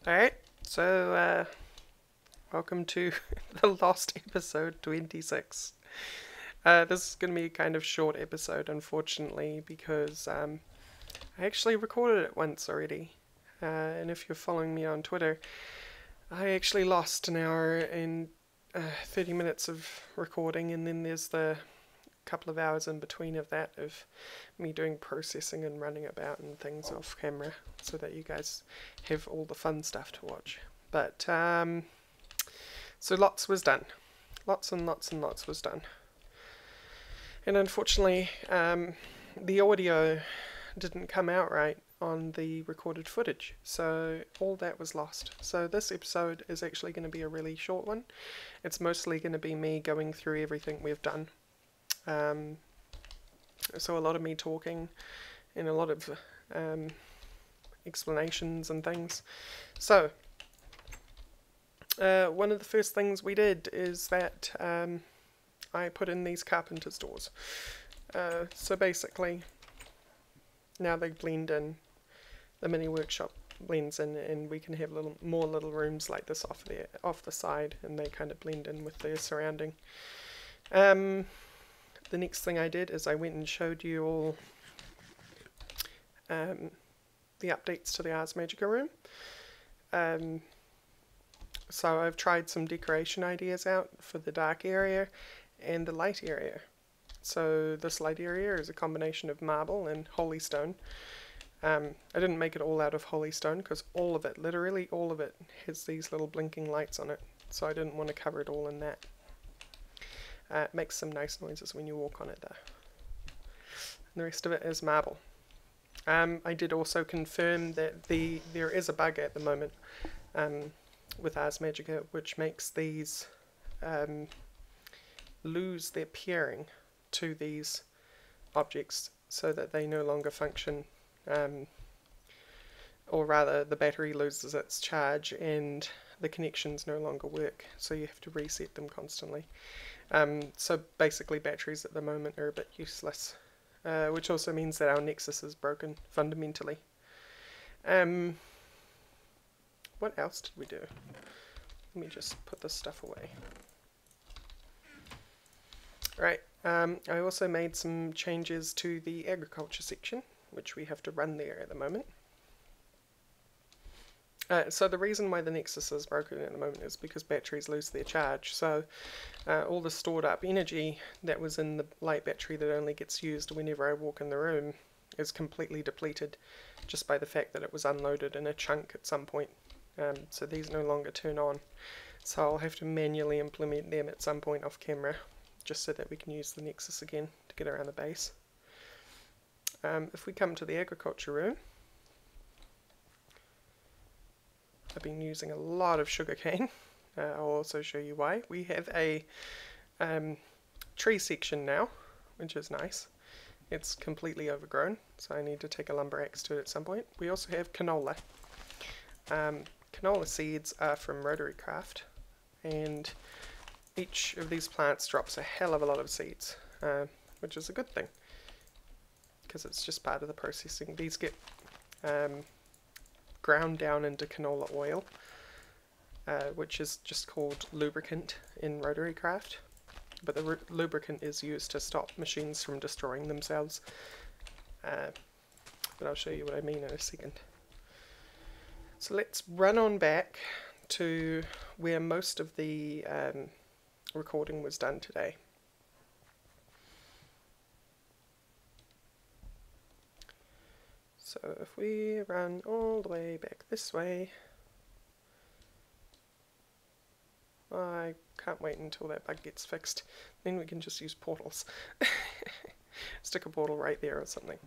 Alright, so welcome to the last episode 26. This is going to be a kind of short episode, unfortunately, because I actually recorded it once already. And if you're following me on Twitter, I actually lost an hour and 30 minutes of recording, and then there's the couple of hours in between of that of me doing processing and running about and things off camera so that you guys have all the fun stuff to watch. But so lots was done, lots and lots and lots was done, and unfortunately the audio didn't come out right on the recorded footage, so all that was lost. So this episode is actually going to be a really short one. It's mostly going to be me going through everything we've done. So a lot of me talking and a lot of explanations and things. So one of the first things we did is that I put in these carpenter's doors. So basically now they blend in, the mini workshop blends in, and we can have more little rooms like this off the side, and they kind of blend in with their surrounding. The next thing I did is I went and showed you all the updates to the Ars Magica room. So I've tried some decoration ideas out for the dark area and the light area. So this light area is a combination of marble and holy stone. I didn't make it all out of holy stone because all of it, literally all of it, has these little blinking lights on it. So I didn't want to cover it all in that. It makes some nice noises when you walk on it though. And the rest of it is marble. I did also confirm that there is a bug at the moment with Ars Magica which makes these lose their pairing to these objects so that they no longer function, or rather the battery loses its charge and the connections no longer work, so you have to reset them constantly. So basically batteries at the moment are a bit useless, which also means that our Nexus is broken fundamentally. What else did we do? Let me just put this stuff away. Right, I also made some changes to the agriculture section, which we have to run there at the moment. So the reason why the Nexus is broken at the moment is because batteries lose their charge. So all the stored up energy that was in the light battery that only gets used whenever I walk in the room is completely depleted just by the fact that it was unloaded in a chunk at some point. So these no longer turn on. So I'll have to manually implement them at some point off camera just so that we can use the Nexus again to get around the base. If we come to the agriculture room, I've been using a lot of sugarcane. I'll also show you why. We have a tree section now, which is nice. It's completely overgrown, so I need to take a lumber axe to it at some point. We also have canola. Canola seeds are from Rorax, and each of these plants drops a hell of a lot of seeds, which is a good thing, because it's just part of the processing. These get ground down into canola oil, which is just called lubricant in rotary craft, but the lubricant is used to stop machines from destroying themselves, but I'll show you what I mean in a second. So let's run on back to where most of the recording was done today. So if we run all the way back this way, I can't wait until that bug gets fixed, then we can just use portals. Stick a portal right there or something.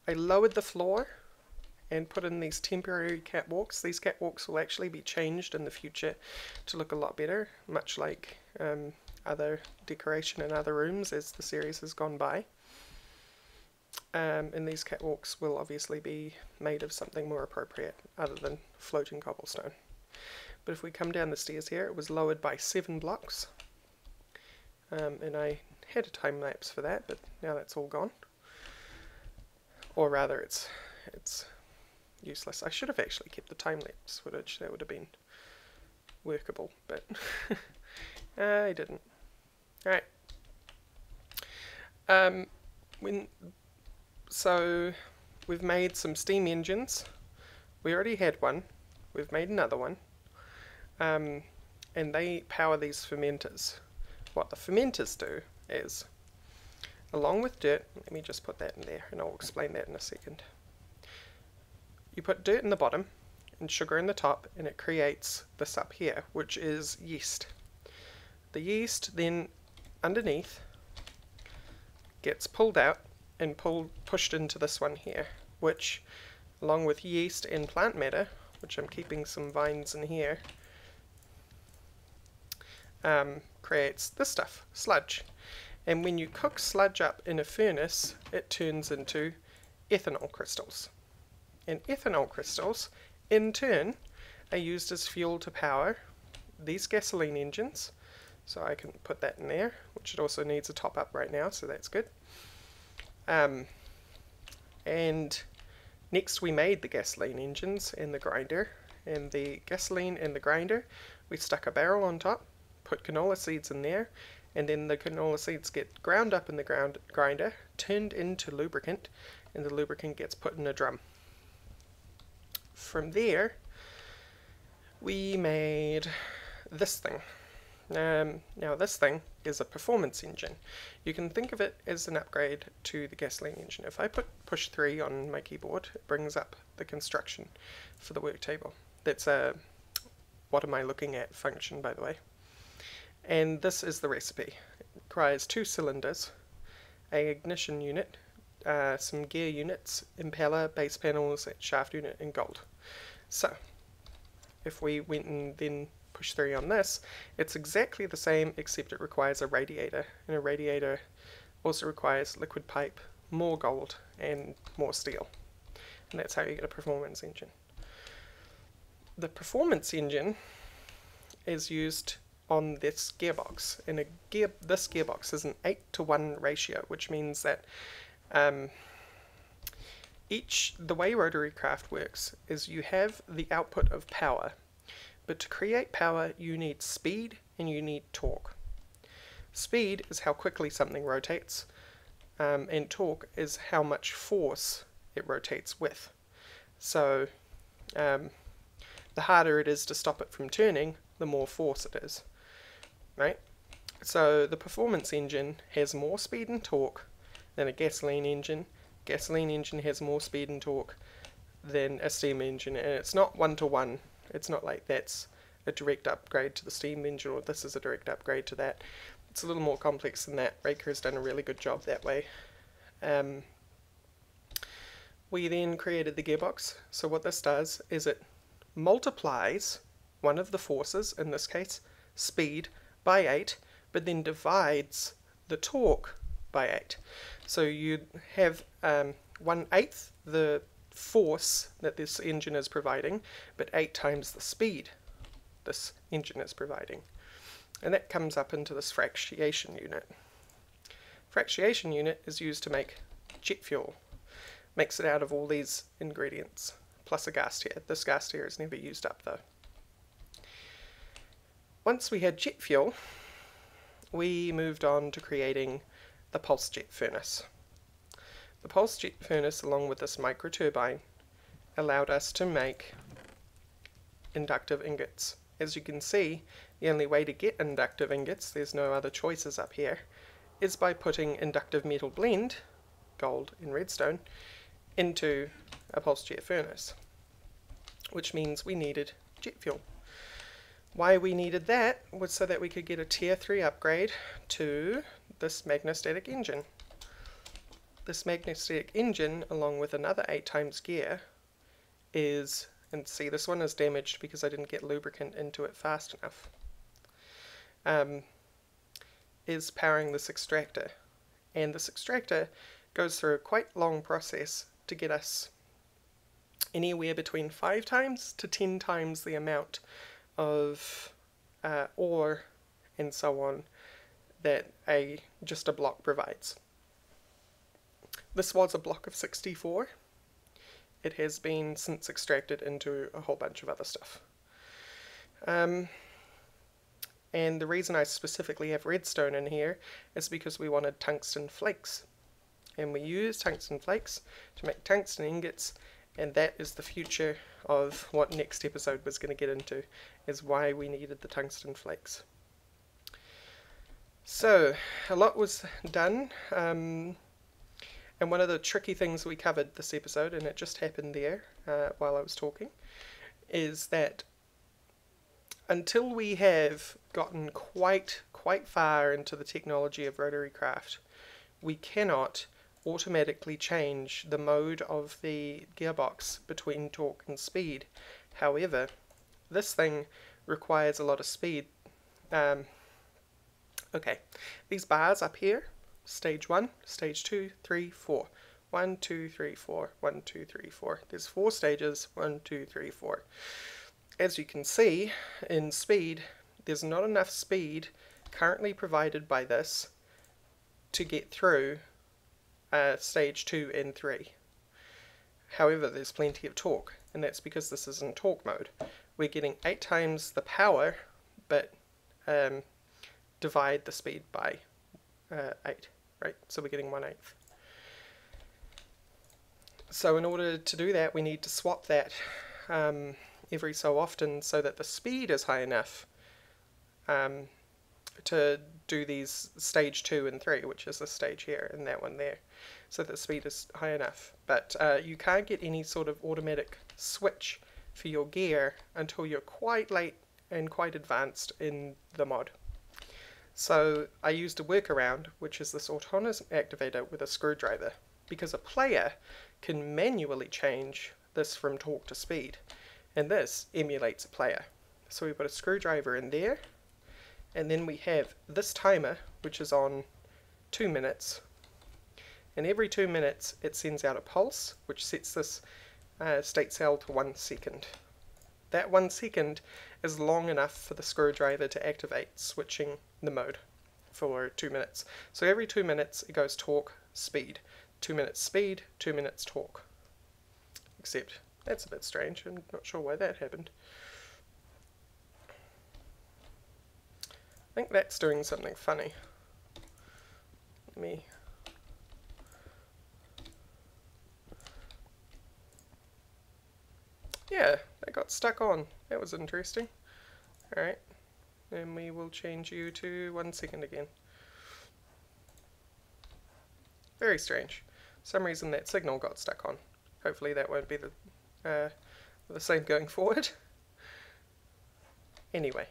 I lowered the floor and put in these temporary catwalks. These catwalks will actually be changed in the future to look a lot better, much like other decoration in other rooms as the series has gone by. And these catwalks will obviously be made of something more appropriate other than floating cobblestone. But if we come down the stairs here, it was lowered by 7 blocks. And I had a time lapse for that, but now that's all gone. Or rather, it's useless. I should have actually kept the time-lapse footage. That would have been workable, but I didn't. Alright. So we've made some steam engines. We already had one. We've made another one. And they power these fermenters. What the fermenters do is, along with dirt, let me just put that in there and I'll explain that in a second. You put dirt in the bottom and sugar in the top, and it creates this up here, which is yeast. The yeast then underneath gets pulled out and pushed into this one here, which along with yeast and plant matter, which I'm keeping some vines in here, creates this stuff, sludge. And when you cook sludge up in a furnace, it turns into ethanol crystals. And ethanol crystals, in turn, are used as fuel to power these gasoline engines. So I can put that in there, which it also needs a top up right now, so that's good. And next we made the gasoline engines and the grinder. And the gasoline and the grinder, we stuck a barrel on top, put canola seeds in there, and then the canola seeds get ground up in the grinder, turned into lubricant, and the lubricant gets put in a drum. From there, we made this thing. Now this thing is a performance engine. You can think of it as an upgrade to the gasoline engine. If I push 3 on my keyboard, it brings up the construction for the work table. That's a what am I looking at function, by the way. And this is the recipe. It requires 2 cylinders, an ignition unit, some gear units, impeller, base panels, shaft unit, and gold. So, if we went and then push 3 on this, it's exactly the same except it requires a radiator, and a radiator also requires liquid pipe, more gold, and more steel. And that's how you get a performance engine. The performance engine is used on this gearbox, and this gearbox is an 8:1 ratio, which means that the way rotary craft works is you have the output of power, but to create power you need speed and you need torque. Speed is how quickly something rotates, and torque is how much force it rotates with. So the harder it is to stop it from turning, the more force it is, right? So the performance engine has more speed and torque than a gasoline engine. Gasoline engine has more speed and torque than a steam engine, and it's not 1-to-1. It's not like that's a direct upgrade to the steam engine or this is a direct upgrade to that. It's a little more complex than that. Raker has done a really good job that way. We then created the gearbox. So what this does is it multiplies one of the forces, in this case speed, by 8, but then divides the torque by 8. So you have 1/8 the force that this engine is providing, but 8 times the speed this engine is providing. And that comes up into this fractionation unit. Fractionation unit is used to make jet fuel. Makes it out of all these ingredients, plus a gas tier. This gas tier is never used up though. Once we had jet fuel, we moved on to creating the pulse jet furnace. The pulse jet furnace, along with this micro turbine, allowed us to make inductive ingots. As you can see, the only way to get inductive ingots, there's no other choices up here, is by putting inductive metal blend, gold and redstone, into a pulse jet furnace, which means we needed jet fuel. Why we needed that was so that we could get a tier 3 upgrade to this magnostatic engine. This magnostatic engine, along with another 8 times gear, is, and see this one is damaged because I didn't get lubricant into it fast enough, is powering this extractor. And this extractor goes through a quite long process to get us anywhere between 5 times to 10 times the amount of ore and so on that just a block provides. This was a block of 64, it has been since extracted into a whole bunch of other stuff. And the reason I specifically have redstone in here is because we wanted tungsten flakes. And we use tungsten flakes to make tungsten ingots, and that is the future of what next episode was going to get into, is why we needed the tungsten flakes. So, a lot was done, and one of the tricky things we covered this episode, and it just happened there while I was talking, is that until we have gotten quite far into the technology of rotary craft, we cannot automatically change the mode of the gearbox between torque and speed. However, this thing requires a lot of speed. Okay, these bars up here, stage 1, stage 2, 3, 4. 1, 2, 3, 4, 1, 2, 3, 4. There's 4 stages, 1, 2, 3, 4. As you can see, in speed, there's not enough speed currently provided by this to get through stage 2 and 3. However, there's plenty of torque, and that's because this is in torque mode. We're getting 8 times the power, but divide the speed by 8, right? So we're getting 1/8. So in order to do that, we need to swap that every so often so that the speed is high enough to do these stage 2 and 3, which is this stage here and that one there, so that the speed is high enough. But you can't get any sort of automatic switch for your gear until you're quite late and quite advanced in the mod. So I used a workaround, which is this autonomous activator with a screwdriver, because a player can manually change this from torque to speed, and this emulates a player. So we put a screwdriver in there, and then we have this timer, which is on 2 minutes, and every 2 minutes it sends out a pulse, which sets this state cell to 1 second. That 1 second is long enough for the screwdriver to activate switching the mode for 2 minutes. So every 2 minutes it goes torque, speed. 2 minutes speed, 2 minutes torque. Except that's a bit strange, I'm not sure why that happened. I think that's doing something funny. Let me... Yeah, that got stuck on. That was interesting. Alright, and we will change you to 1 second again. Very strange. For some reason that signal got stuck on. Hopefully that won't be the same going forward. Anyway,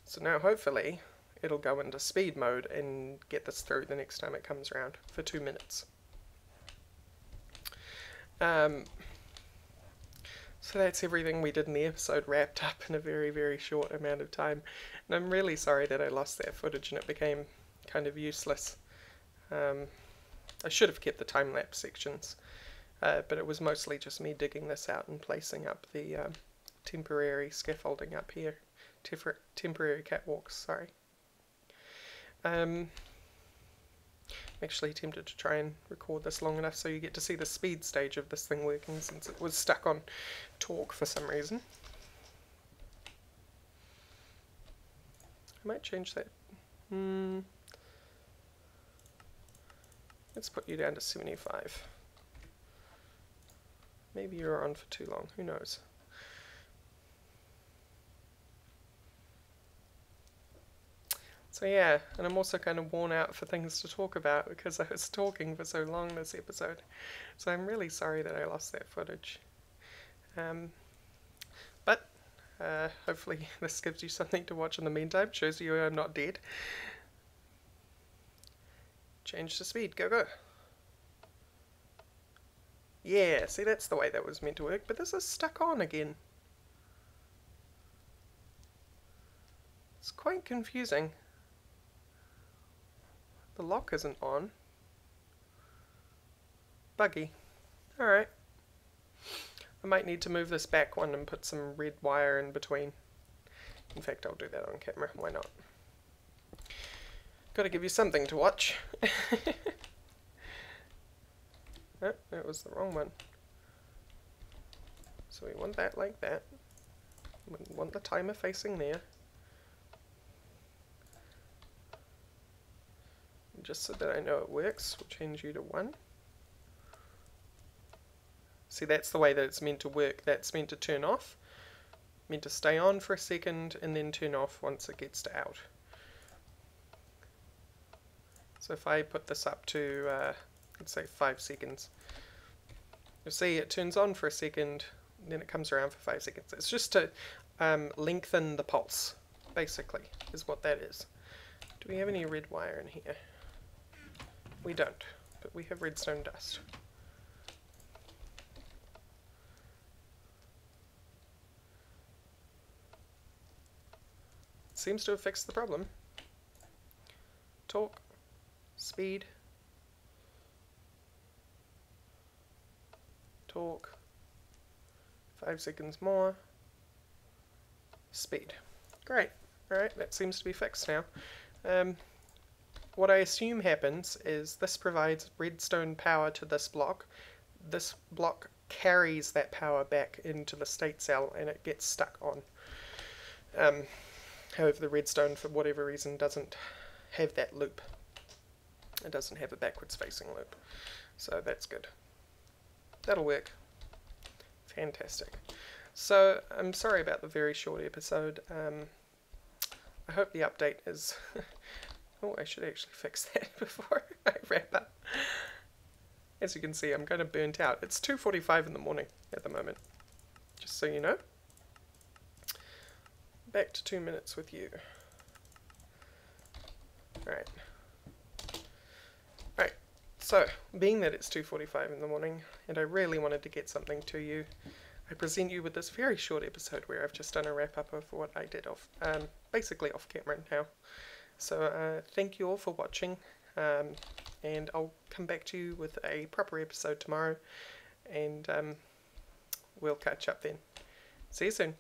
so now hopefully it'll go into speed mode and get this through the next time it comes around for 2 minutes. So that's everything we did in the episode, wrapped up in a very short amount of time. And I'm really sorry that I lost that footage and it became kind of useless. I should have kept the time-lapse sections, but it was mostly just me digging this out and placing up the temporary scaffolding up here. Temporary catwalks, sorry. I'm actually tempted to try and record this long enough so you get to see the speed stage of this thing working, since it was stuck on torque for some reason. I might change that. Let's put you down to 75. Maybe you're on for too long, who knows. So yeah, and I'm also kind of worn out for things to talk about because I was talking for so long this episode. So I'm really sorry that I lost that footage. But hopefully this gives you something to watch in the meantime, shows you I'm not dead. Change the speed, go. Yeah, see, that's the way that was meant to work, but this is stuck on again. It's quite confusing. The lock isn't on. Buggy. Alright. I might need to move this back one and put some red wire in between. In fact, I'll do that on camera, why not? Gotta give you something to watch. Oh, that was the wrong one. So we want that like that. We want the timer facing there. And just so that I know it works, we'll change you to 1. See, that's the way that it's meant to work. That's meant to turn off. Meant to stay on for a second and then turn off once it gets to out. So if I put this up to, let's say 5 seconds, you'll see it turns on for a second, then it comes around for 5 seconds. It's just to lengthen the pulse, basically, is what that is. Do we have any red wire in here? We don't, but we have redstone dust. Seems to have fixed the problem. Torque, speed, torque, 5 seconds more, speed. Great. Alright, that seems to be fixed now. What I assume happens is this provides redstone power to this block. This block carries that power back into the state cell and it gets stuck on. However, the redstone, for whatever reason, doesn't have that loop. It doesn't have a backwards facing loop. So that's good. That'll work. Fantastic. So, I'm sorry about the very short episode. I hope the update is... oh, I should actually fix that before I wrap up. As you can see, I'm kind of burnt out. It's 2:45 in the morning at the moment, just so you know. Back to 2 minutes with you. Right. Right, so, being that it's 2:45 in the morning, and I really wanted to get something to you, I present you with this very short episode where I've just done a wrap-up of what I did off, basically off camera now. So, thank you all for watching, and I'll come back to you with a proper episode tomorrow, and we'll catch up then. See you soon.